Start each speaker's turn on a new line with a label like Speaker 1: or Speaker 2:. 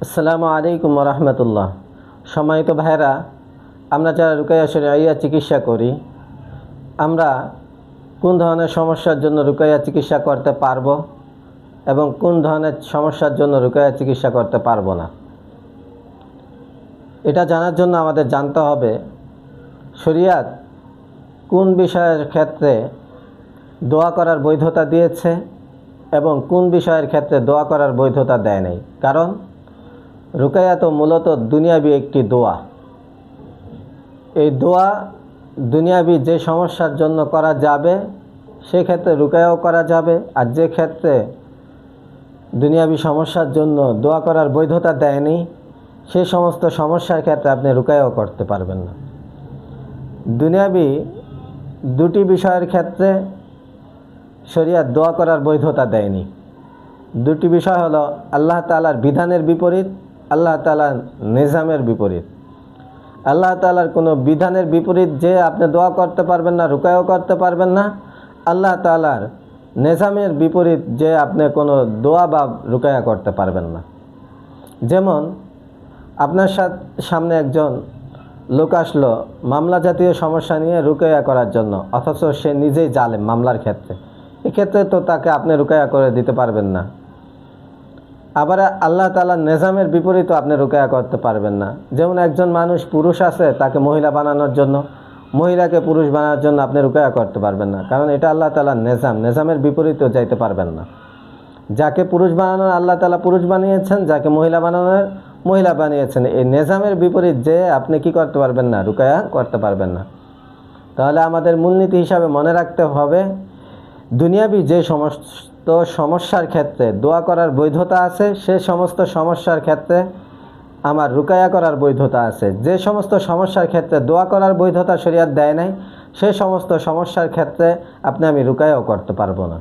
Speaker 1: আসসালামু আলাইকুম রহমতুল্লাহ। সম্মানিত ভাইরা, আমরা যারা রুকাইয়া শরঈয়া চিকিৎসা করি, আমরা কোন ধরনের সমস্যার জন্য রুকাইয়া চিকিৎসা করতে পারবো এবং কোন ধরনের সমস্যার জন্য রুকাইয়া চিকিৎসা করতে পারবো না, এটা জানার জন্য আমাদের জানতে হবে শরীয়ত কোন বিষয়ের ক্ষেত্রে দোয়া করার বৈধতা দিয়েছে এবং কোন বিষয়ের ক্ষেত্রে দোয়া করার বৈধতা দেয় নাই। কারণ রুকাইয়া তো মূলত দুনিয়াবি একটি দোয়া। এই দোয়া দুনিয়াবি যে সমস্যার জন্য করা যাবে সেক্ষেত্রে রুকাইয়াও করা যাবে, আর যে ক্ষেত্রে দুনিয়াবি সমস্যার জন্য দোয়া করার বৈধতা দেয়নি সেই সমস্ত সমস্যার ক্ষেত্রে আপনি রুকাইয়াও করতে পারবেন না। দুনিয়াবি দুটি বিষয়ের ক্ষেত্রে শরীয়ত দোয়া করার বৈধতা দেয়নি। দুটি বিষয় হলো আল্লাহ তাআলার বিধানের বিপরীত, আল্লাহ তাআলার নিজামের বিপরীত। আল্লাহ তাআলার কোনো বিধানের বিপরীত যে আপনি দোয়া করতে পারবেন না, রুকাইয়াও করতে পারবেন না। আল্লাহ তাআলার নিজামের বিপরীত যে আপনি কোনো দোয়া বা রুকাইয়া করতে পারবেন না। যেমন আপনার সামনে একজন লোক আসলো মামলা জাতীয় সমস্যা নিয়ে রুকাইয়া করার জন্য, অথচ সে নিজেই জালেম মামলার ক্ষেত্রে। এক্ষেত্রে তো তাকে আপনি রুকাইয়া করে দিতে পারবেন না। আবার আল্লাহ তাআলার নিজামের বিপরীতও আপনি রুকাইয়া করতে পারবেন না। যেমন একজন মানুষ পুরুষ আছে, তাকে মহিলা বানানোর জন্য, মহিলাকে পুরুষ বানানোর জন্য আপনি রুকাইয়া করতে পারবেন না, কারণ এটা আল্লাহ তাআলার নিজামের বিপরীতও যাইতে পারবেন না। যাকে পুরুষ বানানোর আল্লাহ তাআলা পুরুষ বানিয়েছেন, যাকে মহিলা বানানোর মহিলা বানিয়েছেন। এই নিজামের বিপরীত যে আপনি কি করতে পারবেন না, রুকাইয়া করতে পারবেন না। তাহলে আমাদের মূলনীতি হিসাবে মনে রাখতে হবে দুনিয়াবি যে সমস্ত সমস্যার ক্ষেত্রে দোয়া করার বৈধতা আছে সে সমস্ত সমস্যার ক্ষেত্রে আমার রুকাইয়া করার বৈধতা আছে। যে সমস্ত সমস্যার ক্ষেত্রে দোয়া করার বৈধতা শরীয়ত দেয় নাই সে সমস্ত সমস্যার ক্ষেত্রে আমি রুকাইয়াও করতে পারবো না।